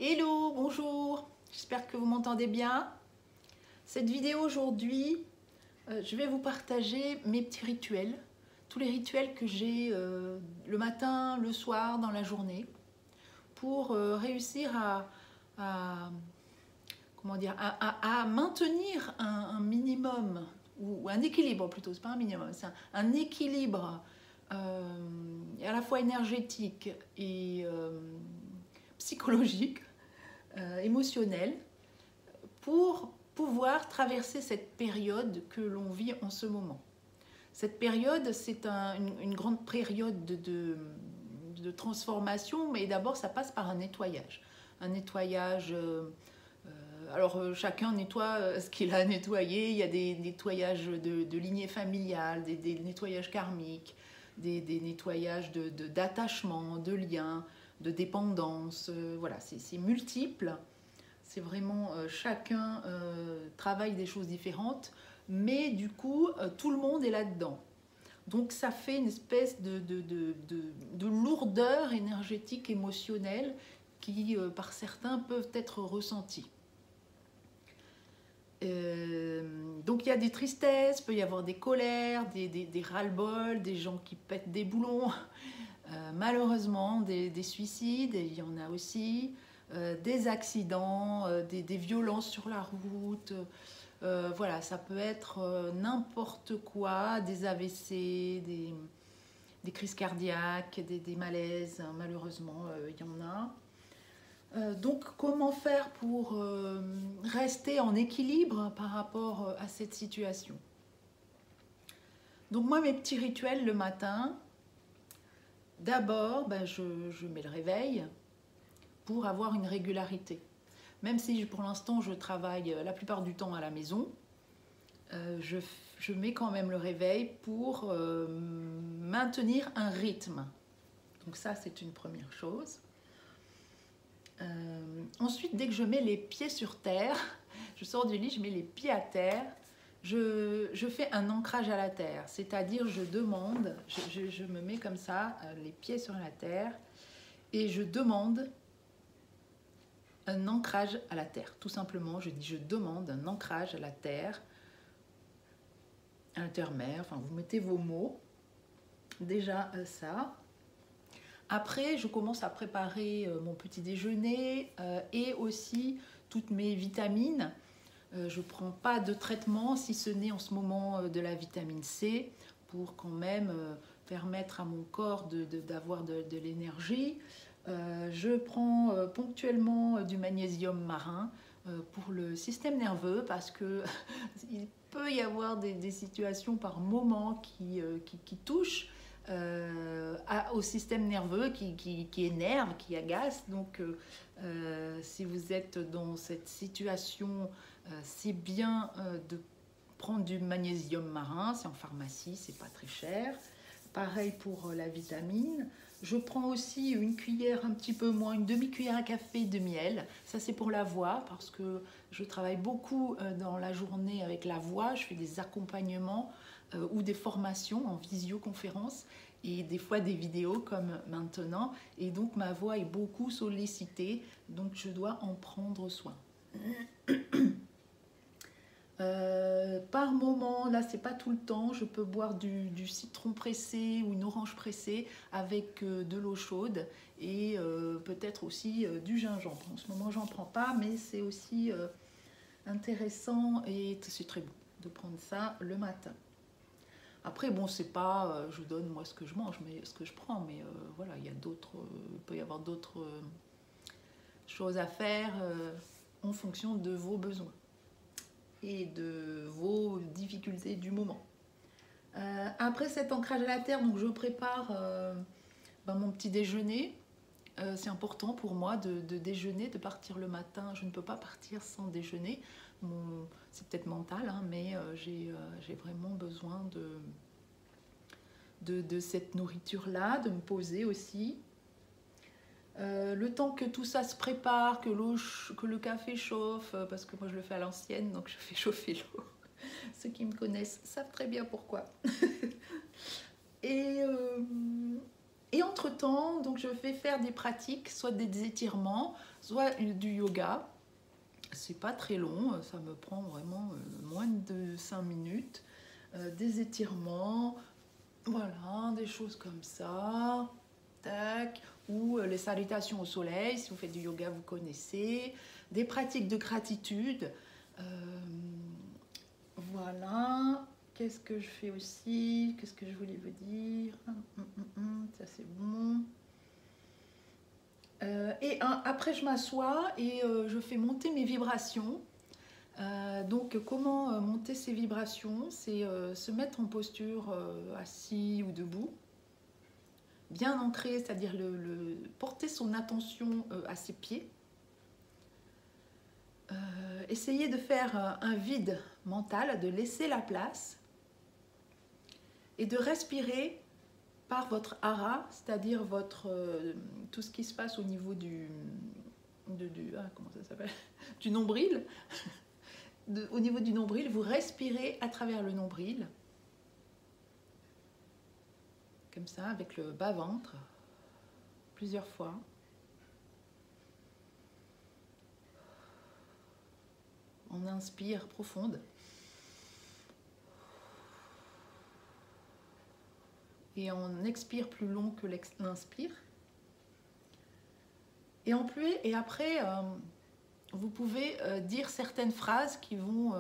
Hello, bonjour, j'espère que vous m'entendez bien. Cette vidéo aujourd'hui, je vais vous partager mes petits rituels, tous les rituels que j'ai le matin, le soir, dans la journée, pour réussir comment dire, à maintenir un minimum, ou un équilibre plutôt, c'est pas un minimum, c'est un équilibre à la fois énergétique et psychologique, émotionnel, pour pouvoir traverser cette période que l'on vit en ce moment. Cette période, c'est une grande période de transformation, mais d'abord ça passe par un nettoyage. Un nettoyage, chacun nettoie ce qu'il a nettoyé. Il y a des nettoyages de lignée familiale, des nettoyages karmiques, des nettoyages d'attachement, de liens, de dépendance. Voilà, c'est multiple. C'est vraiment chacun travaille des choses différentes, mais du coup, tout le monde est là-dedans. Donc ça fait une espèce de lourdeur énergétique, émotionnelle, qui par certains peuvent être ressenties. Donc il y a des tristesses, peut y avoir des colères, des ras-le-bol, des gens qui pètent des boulons, malheureusement des suicides, il y en a aussi, des accidents, des violences sur la route, voilà, ça peut être n'importe quoi, des AVC, des crises cardiaques, des malaises, malheureusement il y en a. Donc comment faire pour rester en équilibre par rapport à cette situation? Donc moi, mes petits rituels le matin, d'abord je mets le réveil pour avoir une régularité. Même si pour l'instant je travaille la plupart du temps à la maison, je mets quand même le réveil pour maintenir un rythme. Donc ça, c'est une première chose. Ensuite, dès que je mets les pieds sur terre, je sors du lit, je mets les pieds à terre, je fais un ancrage à la terre, c'est-à-dire je demande, je me mets comme ça, les pieds sur la terre, et je demande un ancrage à la terre. Tout simplement, je dis je demande un ancrage à la terre, à la terre-mère, enfin vous mettez vos mots, déjà ça. Après, je commence à préparer mon petit déjeuner et aussi toutes mes vitamines. Je ne prends pas de traitement, si ce n'est en ce moment de la vitamine C, pour quand même permettre à mon corps d'avoir de l'énergie. Je prends ponctuellement du magnésium marin pour le système nerveux, parce que il peut y avoir des situations par moment qui touchent au système nerveux, qui énerve, qui agace. Donc si vous êtes dans cette situation, c'est bien de prendre du magnésium marin, c'est en pharmacie, c'est pas très cher. Pareil pour la vitamine. Je prends aussi une cuillère, un petit peu moins, une demi-cuillère à café de miel. Ça, c'est pour la voix, parce que je travaille beaucoup dans la journée avec la voix. Je fais des accompagnements ou des formations en visioconférence et des fois des vidéos comme maintenant. Et donc, ma voix est beaucoup sollicitée, donc je dois en prendre soin. Par moment, là c'est pas tout le temps, je peux boire du citron pressé ou une orange pressée avec de l'eau chaude et peut-être aussi du gingembre. En ce moment j'en prends pas, mais c'est aussi intéressant et c'est très bon de prendre ça le matin. Après bon, c'est pas je vous donne moi ce que je mange, mais ce que je prends, mais voilà, il y a d'autres, il peut y avoir d'autres choses à faire en fonction de vos besoins et de vos difficultés du moment. Après cet ancrage à la terre, donc je prépare mon petit déjeuner. C'est important pour moi de déjeuner, de partir le matin. Je ne peux pas partir sans déjeuner. C'est peut-être mental, hein, mais j'ai vraiment besoin de cette nourriture-là, de me poser aussi. Le temps que tout ça se prépare, que le café chauffe, parce que moi je le fais à l'ancienne, donc je fais chauffer l'eau. Ceux qui me connaissent savent très bien pourquoi. Et Et entre-temps, donc je vais faire des pratiques, soit des étirements, soit du yoga. C'est pas très long, ça me prend vraiment moins de 5 minutes. Des étirements, voilà, des choses comme ça. Tac. Ou les salutations au soleil, si vous faites du yoga, vous connaissez. Des pratiques de gratitude. Voilà. Qu'est-ce que je fais aussi? Qu'est-ce que je voulais vous dire? Ça, c'est bon. Après, je m'assois et je fais monter mes vibrations. Donc, comment monter ces vibrations? C'est se mettre en posture assis ou debout, bien ancré, c'est-à-dire porter son attention à ses pieds. Essayez de faire un vide mental, de laisser la place et de respirer par votre hara, c'est-à-dire tout ce qui se passe au niveau comment ça s'appelle, du nombril. Au niveau du nombril, vous respirez à travers le nombril, comme ça, avec le bas-ventre, plusieurs fois. On inspire profonde. Et on expire plus long que l'inspire. Et après, vous pouvez dire certaines phrases qui vont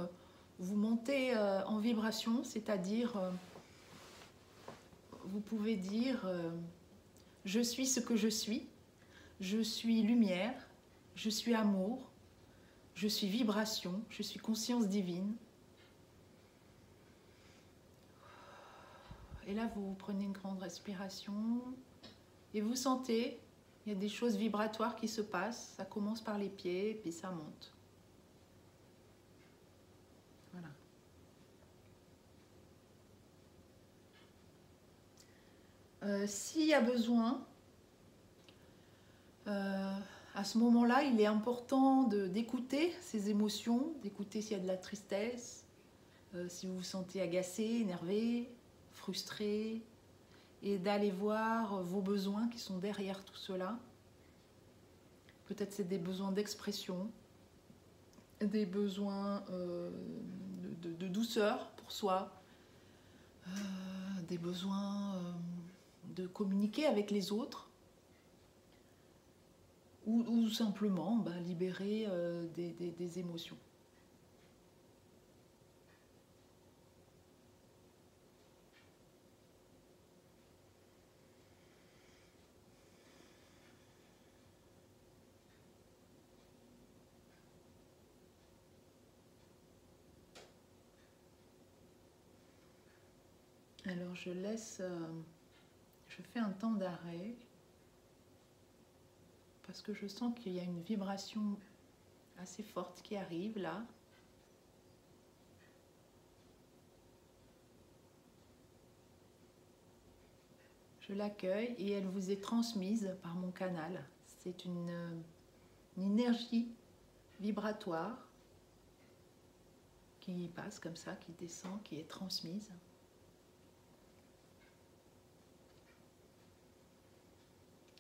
vous monter en vibration, c'est-à-dire, vous pouvez dire « Je suis ce que je suis lumière, je suis amour, je suis vibration, je suis conscience divine ». Et là, vous prenez une grande respiration et vous sentez, il y a des choses vibratoires qui se passent. Ça commence par les pieds, puis ça monte. Voilà. S'il y a besoin, à ce moment-là, il est important d'écouter ces émotions, d'écouter s'il y a de la tristesse, si vous vous sentez agacé, énervé, frustré, et d'aller voir vos besoins qui sont derrière tout cela. Peut-être c'est des besoins d'expression, des besoins de douceur pour soi, des besoins de communiquer avec les autres, ou simplement libérer des émotions. Alors je fais un temps d'arrêt parce que je sens qu'il y a une vibration assez forte qui arrive là. Je l'accueille et elle vous est transmise par mon canal. C'est une énergie vibratoire qui passe comme ça, qui descend, qui est transmise.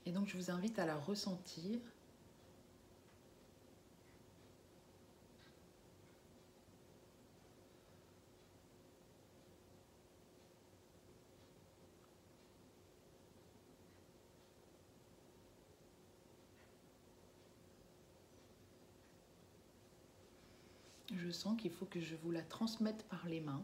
Et donc je vous invite à la ressentir. Je sens qu'il faut que je vous la transmette par les mains.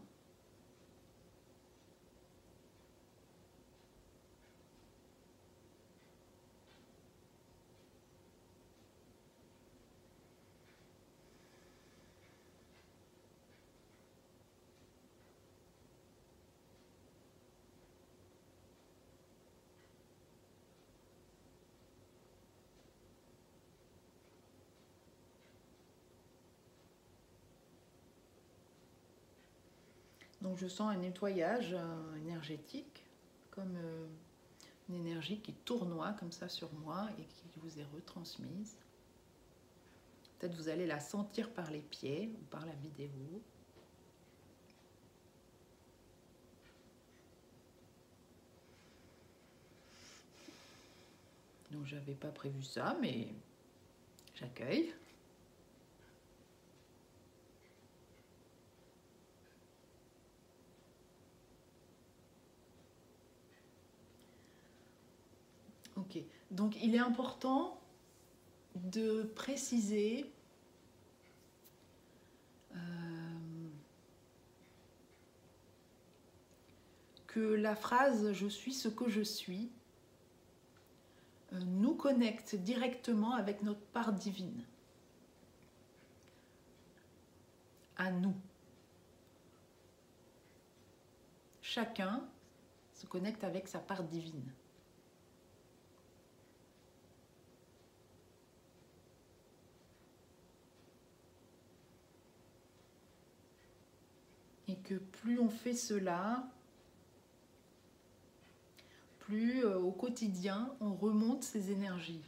Donc je sens un nettoyage énergétique, comme une énergie qui tournoie comme ça sur moi et qui vous est retransmise. Peut-être vous allez la sentir par les pieds ou par la vidéo. Donc j'avais pas prévu ça, mais j'accueille. Ok, donc il est important de préciser que la phrase « je suis ce que je suis » nous connecte directement avec notre part divine, à nous. Chacun se connecte avec sa part divine. Et que plus on fait cela, plus au quotidien, on remonte ces énergies.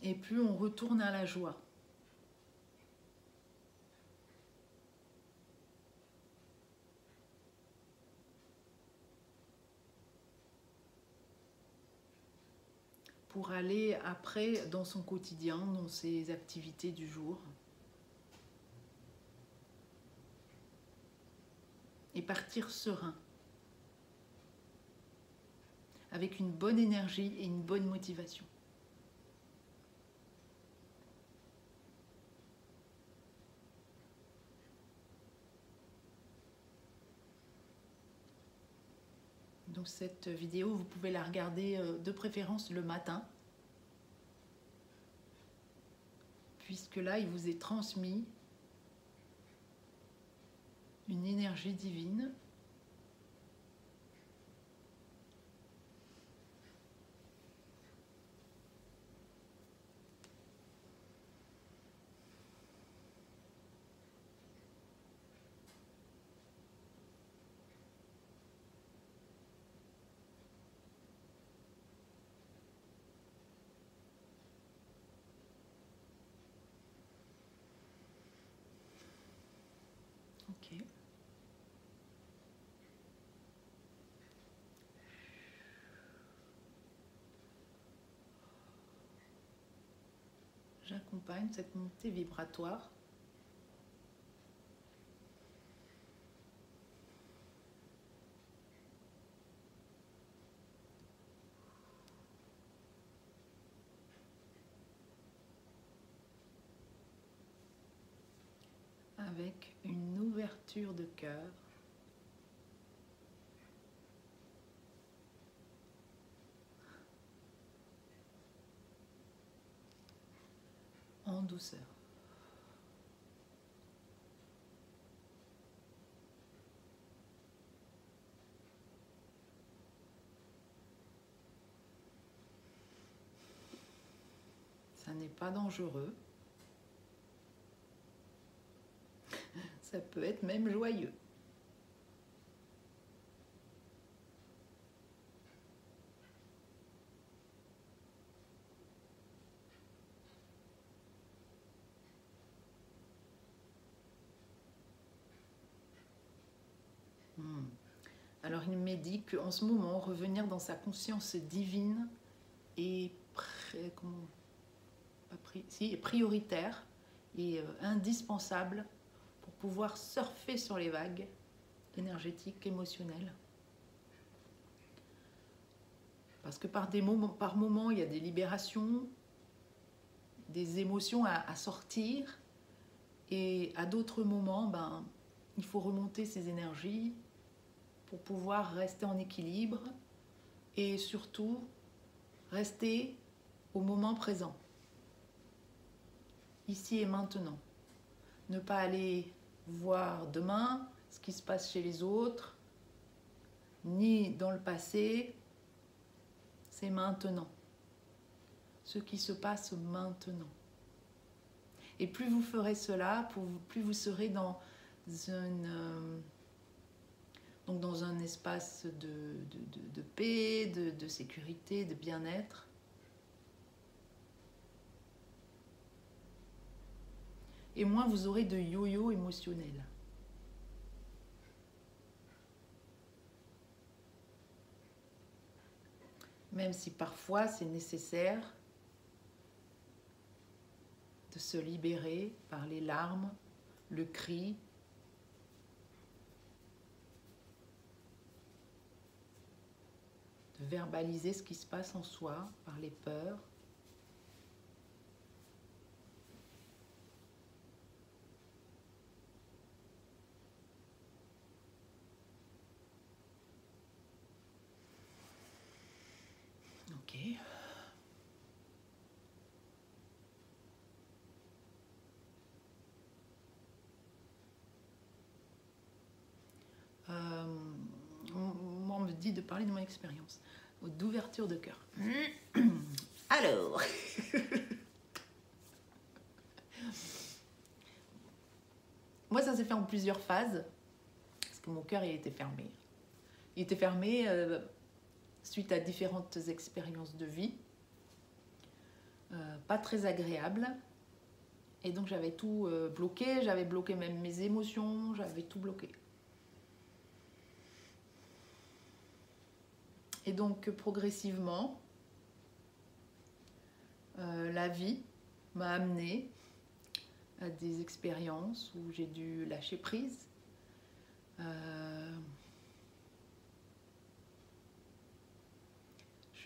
Et plus on retourne à la joie. Pour aller après dans son quotidien, dans ses activités du jour. Et partir serein. Avec une bonne énergie et une bonne motivation. Donc cette vidéo, vous pouvez la regarder de préférence le matin. Puisque là, il vous est transmis une énergie divine. Ok. J'accompagne cette montée vibratoire avec une ouverture de cœur en douceur. Ça n'est pas dangereux. Ça peut être même joyeux. Alors il m'est dit qu'en ce moment, revenir dans sa conscience divine est prioritaire et indispensable pour pouvoir surfer sur les vagues énergétiques, émotionnelles. Parce que par moments, il y a des libérations, des émotions à sortir, et à d'autres moments, il faut remonter ces énergies pour pouvoir rester en équilibre et surtout rester au moment présent, ici et maintenant. Ne pas aller voir demain ce qui se passe chez les autres, ni dans le passé, c'est maintenant. Ce qui se passe maintenant. Et plus vous ferez cela, plus vous serez dans un espace de paix, de sécurité, de bien-être. et moins vous aurez de yo-yo émotionnel. Même si parfois c'est nécessaire de se libérer par les larmes, le cri, de verbaliser ce qui se passe en soi par les peurs. Ok. Moi, on me dit de parler de mon expérience d'ouverture de cœur. Alors, moi, ça s'est fait en plusieurs phases, parce que mon cœur, il était fermé. Il était fermé suite à différentes expériences de vie, pas très agréables. Et donc, j'avais tout bloqué, j'avais bloqué même mes émotions, j'avais tout bloqué. Et donc, progressivement, la vie m'a amené à des expériences où j'ai dû lâcher prise. Je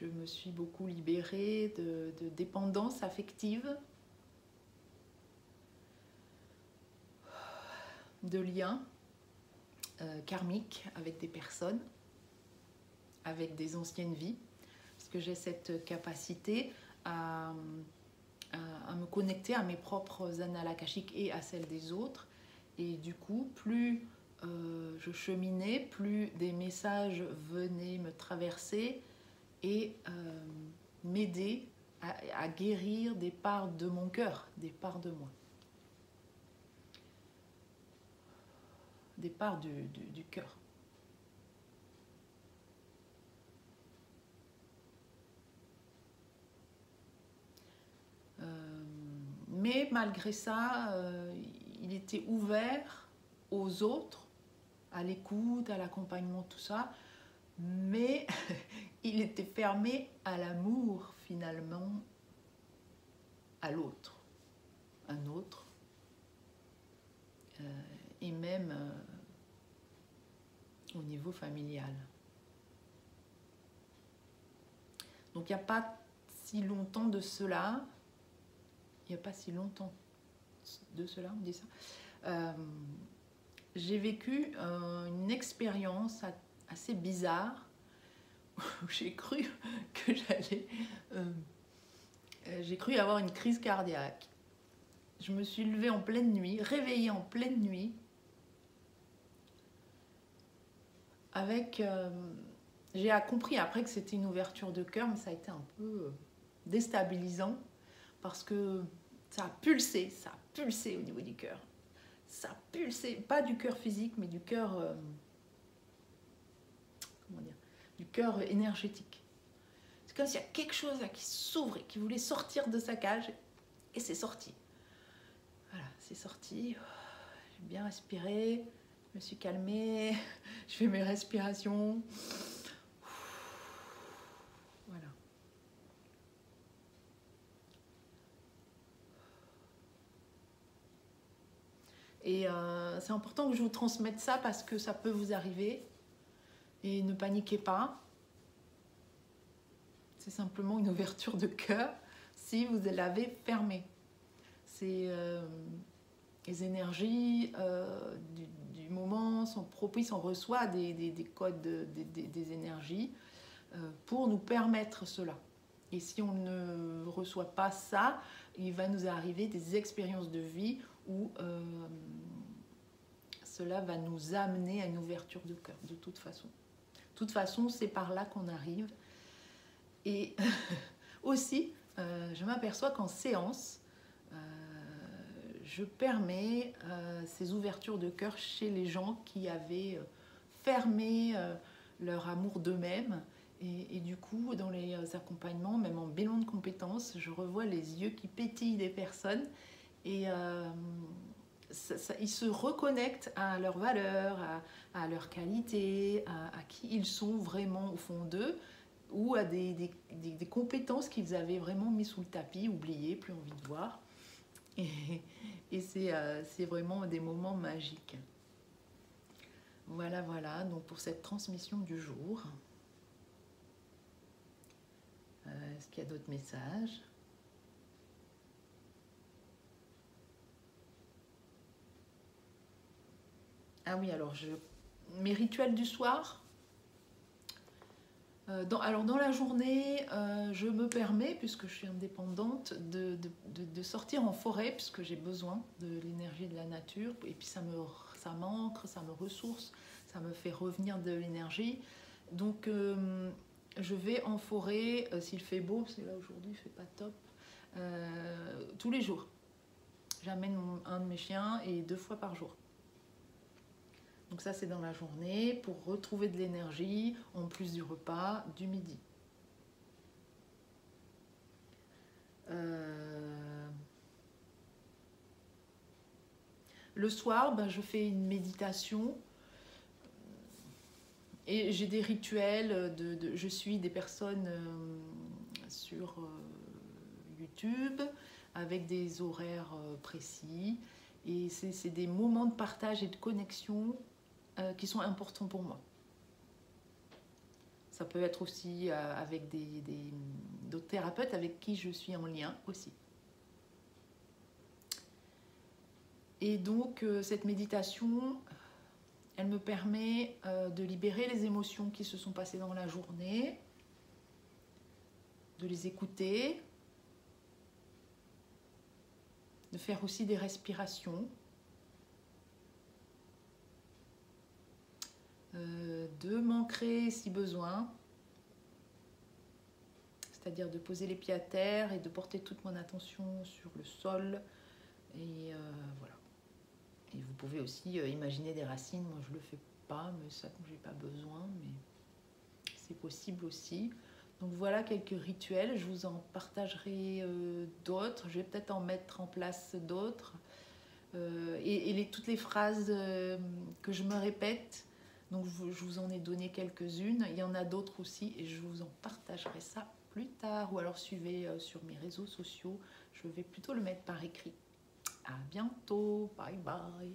me suis beaucoup libérée de dépendance affective, de liens karmiques avec des personnes, avec des anciennes vies, parce que j'ai cette capacité à me connecter à mes propres annales akashiques et à celles des autres. Et du coup, plus je cheminais, plus des messages venaient me traverser et m'aider à guérir des parts de mon cœur, des parts de moi. Des parts du cœur. Mais malgré ça, il était ouvert aux autres, à l'écoute, à l'accompagnement, tout ça, mais il était fermé à l'amour finalement, à l'autre, un autre, et même au niveau familial. Donc il n'y a pas si longtemps de cela, on dit ça, j'ai vécu une expérience assez bizarre où j'ai cru que j'ai cru avoir une crise cardiaque. Je me suis levée en pleine nuit, réveillée en pleine nuit, avec... j'ai compris après que c'était une ouverture de cœur, mais ça a été un peu déstabilisant parce que ça a pulsé au niveau du cœur. Ça a pulsé, pas du cœur physique, mais du cœur... comment dire, du cœur énergétique. C'est comme s'il y a quelque chose là qui s'ouvre et qui voulait sortir de sa cage, et c'est sorti. Voilà, c'est sorti. J'ai bien respiré, je me suis calmée, je fais mes respirations. Voilà. Et c'est important que je vous transmette ça parce que ça peut vous arriver. Et ne paniquez pas. C'est simplement une ouverture de cœur si vous l'avez fermée. C'est les énergies du moment sont propices, on reçoit des codes, des énergies pour nous permettre cela. Et si on ne reçoit pas ça, il va nous arriver des expériences de vie où cela va nous amener à une ouverture de cœur, de toute façon. De toute façon, c'est par là qu'on arrive. Et aussi, je m'aperçois qu'en séance, je permets ces ouvertures de cœur chez les gens qui avaient fermé leur amour d'eux-mêmes. Et du coup, dans les accompagnements, même en bilan de compétences, je revois les yeux qui pétillent des personnes Et ils se reconnectent à leurs valeurs, à leurs qualités, à qui ils sont vraiment au fond d'eux, ou à des compétences qu'ils avaient vraiment mis sous le tapis, oubliées, plus envie de voir. Et c'est vraiment des moments magiques. Voilà, voilà, donc pour cette transmission du jour. Est-ce qu'il y a d'autres messages? Ah oui, alors mes rituels du soir. Alors dans la journée, je me permets, puisque je suis indépendante, de sortir en forêt, puisque j'ai besoin de l'énergie de la nature. Et puis ça m'ancre, ça me ressource, ça me fait revenir de l'énergie. Donc je vais en forêt, s'il fait beau, parce que là aujourd'hui il fait pas top, tous les jours. J'amène un de mes chiens et 2 fois par jour. Donc ça c'est dans la journée pour retrouver de l'énergie en plus du repas du midi. Le soir, je fais une méditation et j'ai des rituels. Je suis des personnes sur YouTube avec des horaires précis et c'est des moments de partage et de connexion qui sont importants pour moi. Ça peut être aussi avec d'autres thérapeutes avec qui je suis en lien aussi. Et donc cette méditation, elle me permet de libérer les émotions qui se sont passées dans la journée, de les écouter, de faire aussi des respirations, de m'ancrer si besoin, c'est-à-dire de poser les pieds à terre et de porter toute mon attention sur le sol. Et voilà. Et vous pouvez aussi imaginer des racines. Moi, je ne le fais pas, mais ça, j'ai pas besoin, mais c'est possible aussi. Donc voilà quelques rituels. Je vous en partagerai d'autres. Je vais peut-être en mettre en place d'autres. Toutes les phrases que je me répète, donc je vous en ai donné quelques-unes. Il y en a d'autres aussi et je vous en partagerai ça plus tard. Ou alors suivez sur mes réseaux sociaux. Je vais plutôt le mettre par écrit. À bientôt. Bye bye.